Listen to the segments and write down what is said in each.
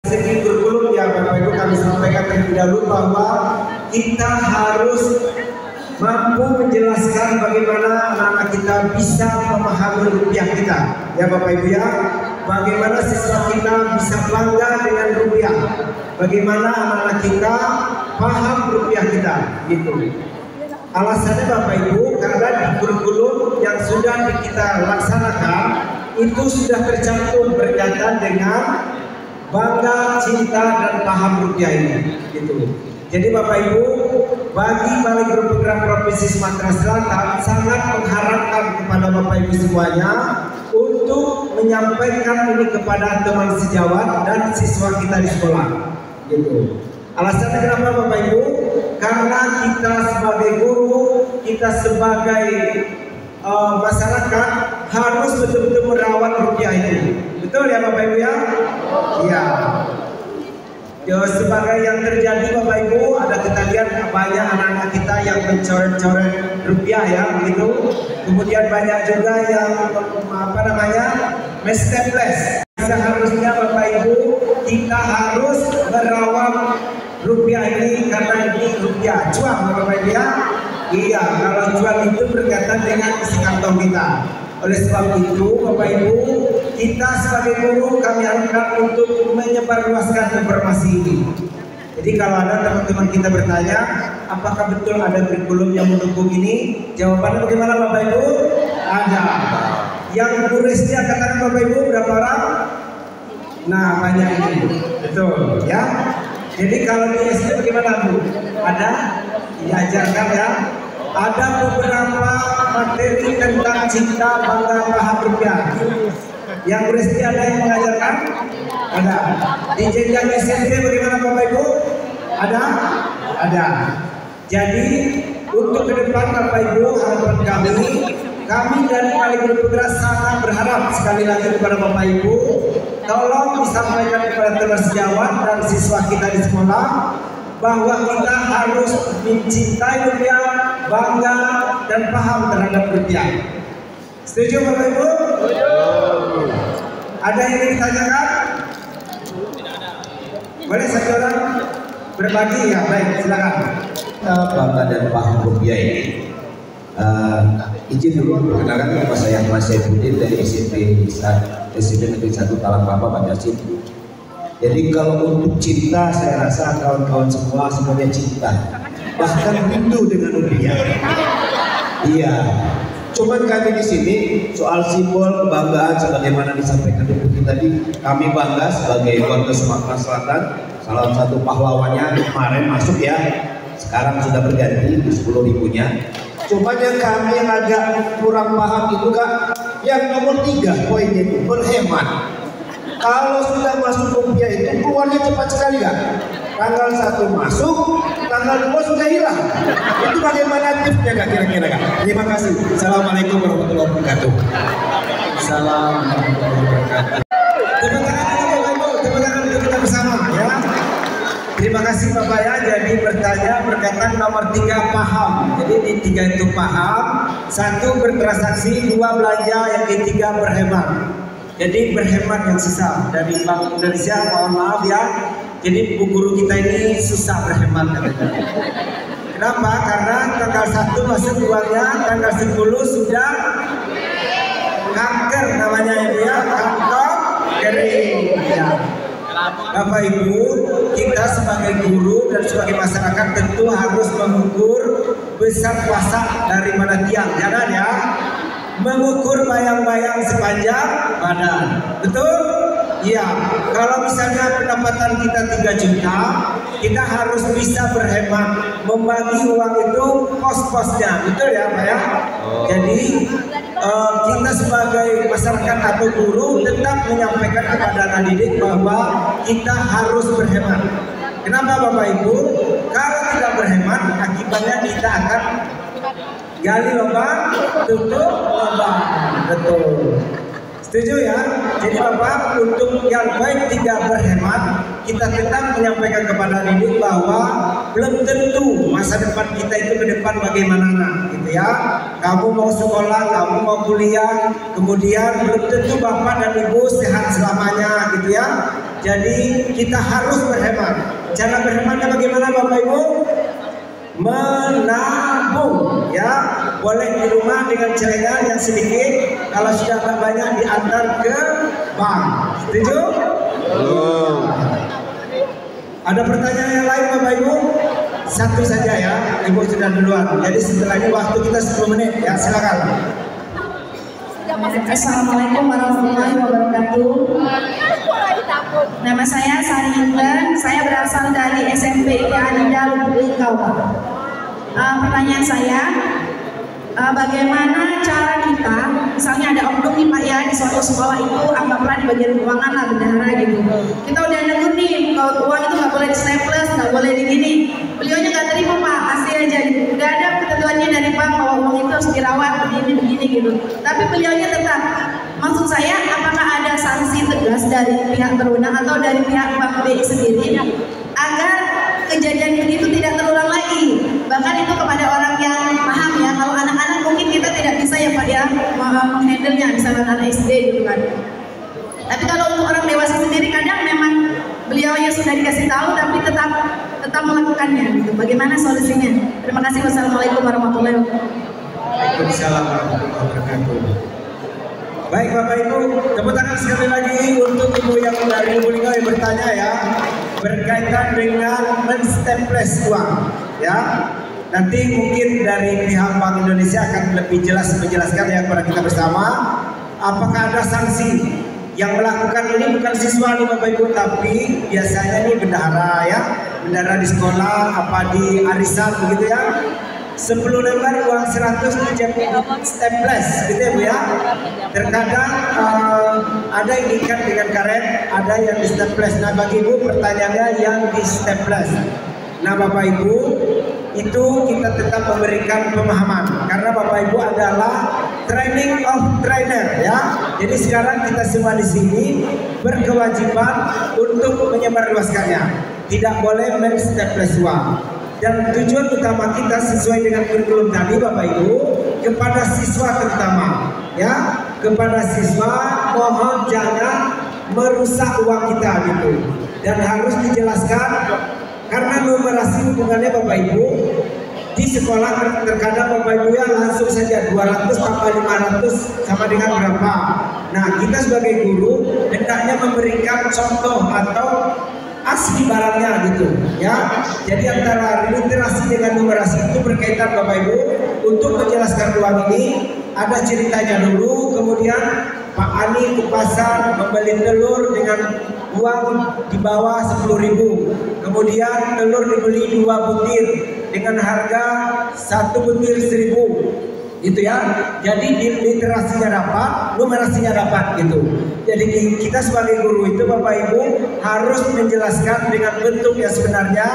Segi kurikulum yang Bapak Ibu kami sampaikan terlebih dahulu bahwa kita harus mampu menjelaskan bagaimana anak-anak kita bisa memahami rupiah kita, ya Bapak Ibu ya. Bagaimana siswa kita bisa bangga dengan rupiah, bagaimana anak-anak kita paham rupiah kita, gitu. Alasannya Bapak Ibu karena di kurikulum yang sudah kita laksanakan itu sudah tercantum berkaitan dengan bangga, cinta, dan paham rupiah ini, gitu. Jadi Bapak Ibu, bagi Balai Guru Program Provinsi Sumatera Selatan sangat mengharapkan kepada Bapak Ibu semuanya untuk menyampaikan ini kepada teman sejawat dan siswa kita di sekolah, gitu. Alasannya kenapa Bapak Ibu? Karena kita sebagai guru, kita sebagai masyarakat harus betul-betul merawat rupiah ini. Betul ya Bapak Ibu ya? Iya. Ya, sebagai yang terjadi Bapak Ibu, ada kita lihat banyak anak-anak kita yang mencoret-coret rupiah ya, begitu. Kemudian banyak juga yang mestemples. Seharusnya Bapak Ibu kita harus merawat rupiah ini karena ini rupiah cuan Bapak Ibu ya. Iya, kalau cuan itu berkaitan dengan isi kantong kita. Oleh sebab itu Bapak Ibu, kita sebagai guru kami harapkan untuk menyebarluaskan informasi ini. Jadi kalau ada teman-teman kita bertanya apakah betul ada kurikulum yang mendukung ini, jawabannya bagaimana Bapak Ibu? Ada. Yang guru SD katakan Bapak Ibu berapa orang? Nah banyak ini, betul ya. Jadi kalau di SD bagaimana Bu? Ada? Diajarkan ya. Ada beberapa materi tentang cinta, bangga, paham rupiah. Yang berarti ada yang mengajarkan? Ada. Di jenjang SMP bagaimana Bapak Ibu? Ada? Ada. Jadi untuk ke depan Bapak Ibu, harapan kami dari Balai Guru Program sangat berharap sekali lagi kepada Bapak Ibu, tolong disampaikan kepada teman sejawat dan siswa kita di sekolah bahwa kita harus mencintai rupiah, bangga dan paham terhadap rupiah. Setuju Bapak Ibu? Setuju. Ada yang ingin ditanyakan? Tidak ada. Boleh satu orang berbagi ya? Baik, silakan. Bangga dan paham rupiah ini. Izin dulu perkenalkan nama saya Mas Saifuddin dari SMP Negeri 1 Talangpapa Banjarmasin. Jadi kalau untuk cinta, saya rasa kawan-kawan semuanya cinta, bahkan rindu dengan rupiah. Iya. Cuman kami di sini soal simbol kebanggaan sebagaimana disampaikan Deputi tadi, kami bangga sebagai warga Sumatera Selatan. Salah satu pahlawannya kemarin masuk ya, sekarang sudah berganti di 10.000-nya. Cuman yang kami yang agak kurang paham itu Kak, yang nomor 3 poinnya itu berhemat. Kalau sudah masuk rupiah itu keluarnya cepat sekali kan? Tanggal 1 masuk, tanggal 2 sudah hilang. Itu bagaimana tipsnya Kak kira-kira Kak? Terima kasih. Assalamualaikum warahmatullahi wabarakatuh. Assalamualaikum warahmatullahi wabarakatuh. Tepuk tangan untuk kita bersama ya. Terima kasih Bapak ya. Jadi bertanya berkaitan nomor 3 paham. Jadi di 3 itu paham, 1 bertransaksi, 2 belanja, yang ketiga berhemat. Jadi berhemat yang susah. Dari Bank Indonesia mohon maaf ya. Jadi bu guru kita ini susah berhemat katanya. Kenapa? Karena tanggal 1 masuk uangnya, tanggal 10 sudah kanker namanya ya, kanker kering. Ya. Bapak Ibu, kita sebagai guru dan sebagai masyarakat tentu harus mengukur besar puasa dari mana tiang, jangan ya. Mengukur bayang-bayang sepanjang badan, betul? Iya. Kalau misalnya pendapatan kita 3 juta, kita harus bisa berhemat, membagi uang itu pos-posnya, betul ya Pak ya? Jadi kita sebagai masyarakat atau guru tetap menyampaikan kepada anak didik bahwa kita harus berhemat. Kenapa Bapak Ibu? Kalau tidak berhemat, akibatnya kita akan gali lubang, tutup lubang. Betul. Setuju ya? Jadi Bapak, untuk yang baik tidak berhemat, kita tetap menyampaikan kepada didik bahwa belum tentu masa depan kita itu ke depan bagaimana gitu ya. Kamu mau sekolah, kamu mau kuliah, kemudian belum tentu Bapak dan Ibu sehat selamanya gitu ya. Jadi kita harus berhemat. Cara berhematnya bagaimana Bapak Ibu? Menabung, ya. Boleh di rumah dengan celengan yang sedikit, kalau sudah banyak diantar ke bank. Setuju? Ada pertanyaan yang lain Bapak Ibu? Satu saja ya, Ibu sudah duluan. Jadi setelah ini waktu kita 10 menit ya, silakan. Assalamualaikum warahmatullahi wabarakatuh. Nama saya Sari Intan, saya berasal dari SMP Adinda Lubukau. Pertanyaan saya, bagaimana cara kita, misalnya ada oknum nih Pak ya di suatu sekolah itu, anggaplah di bagian keuangan lah, bendahara gitu. Kita udah denger nih, kalau uang itu nggak boleh di staples, nggak boleh di gini. Beliaunya nggak terima Pak, kasih aja gitu. Udah ada ketentuannya dari bank bahwa uang itu harus dirawat begini gitu. Tapi beliaunya tetap. Maksud saya, apakah ada sanksi tegas dari pihak berwenang atau dari pihak Bank BI sendiri agar kejadian begitu tidak terulang lagi? Bahkan itu kepada orang yang paham ya. Kalau anak-anak mungkin kita tidak bisa ya Pak ya menghandle-nya, misalnya anak SD gitu kan. Tapi kalau untuk orang dewasa sendiri kadang memang beliaunya sudah dikasih tahu tapi tetap melakukannya gitu. Bagaimana solusinya? Terima kasih. Wassalamualaikum warahmatullahi wabarakatuh. Waalaikumsalam warahmatullahi wabarakatuh. Baik Bapak Ibu, tepuk tangan sekali lagi untuk Ibu yang dari Lubulingga yang bertanya ya, berkaitan dengan menstaples uang ya. Nanti mungkin dari pihak Bank Indonesia akan lebih jelas menjelaskan ya kepada kita bersama. Apakah ada sanksi? Yang melakukan ini bukan siswa nih Bapak Ibu, tapi biasanya ini bendahara ya, bendahara di sekolah, apa di arisan begitu ya. 10 lembar uang 100 dijadi staples gitu ya Bu ya. Terkadang ada yang diikat dengan karet, ada yang di staples. Nah bagi Ibu pertanyaannya yang di staples. Nah Bapak Ibu itu kita tetap memberikan pemahaman karena Bapak Ibu adalah training of trainer ya. Jadi sekarang kita semua di sini berkewajiban untuk menyebarluaskannya. Tidak boleh menstaples uang. Dan tujuan utama kita sesuai dengan kurikulum tadi Bapak Ibu, kepada siswa terutama ya, kepada siswa mohon jangan merusak uang kita gitu. Dan harus dijelaskan karena numerasi hubungannya Bapak Ibu di sekolah terkadang Bapak Ibu ya langsung saja 200 tambah 500 sama dengan berapa. Nah kita sebagai guru hendaknya memberikan contoh atau asli barangnya gitu ya. Jadi antara literasi dengan numerasi itu berkaitan Bapak Ibu. Untuk menjelaskan uang ini ada ceritanya dulu. Kemudian Pak Ani ke pasar membeli telur dengan uang di bawah 10.000. Kemudian telur dibeli 2 butir dengan harga 1 butir 1.000. Gitu ya. Jadi literasinya dapat, numerasinya dapat gitu. Jadi kita sebagai guru itu Bapak Ibu harus menjelaskan dengan bentuk yang sebenarnya,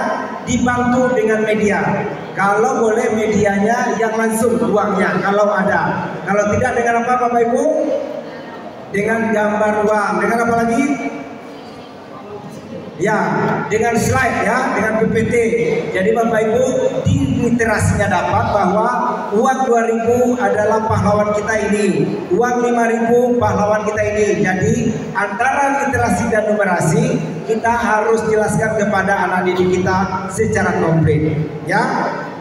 dibantu dengan media. Kalau boleh medianya yang langsung uangnya kalau ada. Kalau tidak dengan apa Bapak Ibu? Dengan gambar uang. Dengan apa lagi? Ya, dengan slide ya, dengan PPT. Jadi Bapak Ibu di literasinya dapat bahwa uang 2.000 adalah pahlawan kita ini, uang 5.000 pahlawan kita ini. Jadi antara literasi dan numerasi kita harus jelaskan kepada anak didik kita secara komplit ya.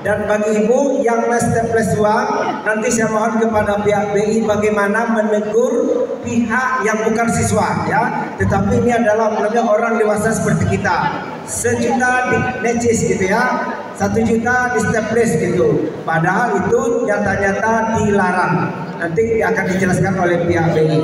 Dan bagi Ibu yang staples uang, nanti saya mohon kepada pihak BI bagaimana menegur pihak yang bukan siswa ya. Tetapi ini adalah orang dewasa seperti kita. 1 juta di necis gitu ya, 1 juta di staples gitu. Padahal itu nyata-nyata dilarang. Nanti akan dijelaskan oleh pihak BI.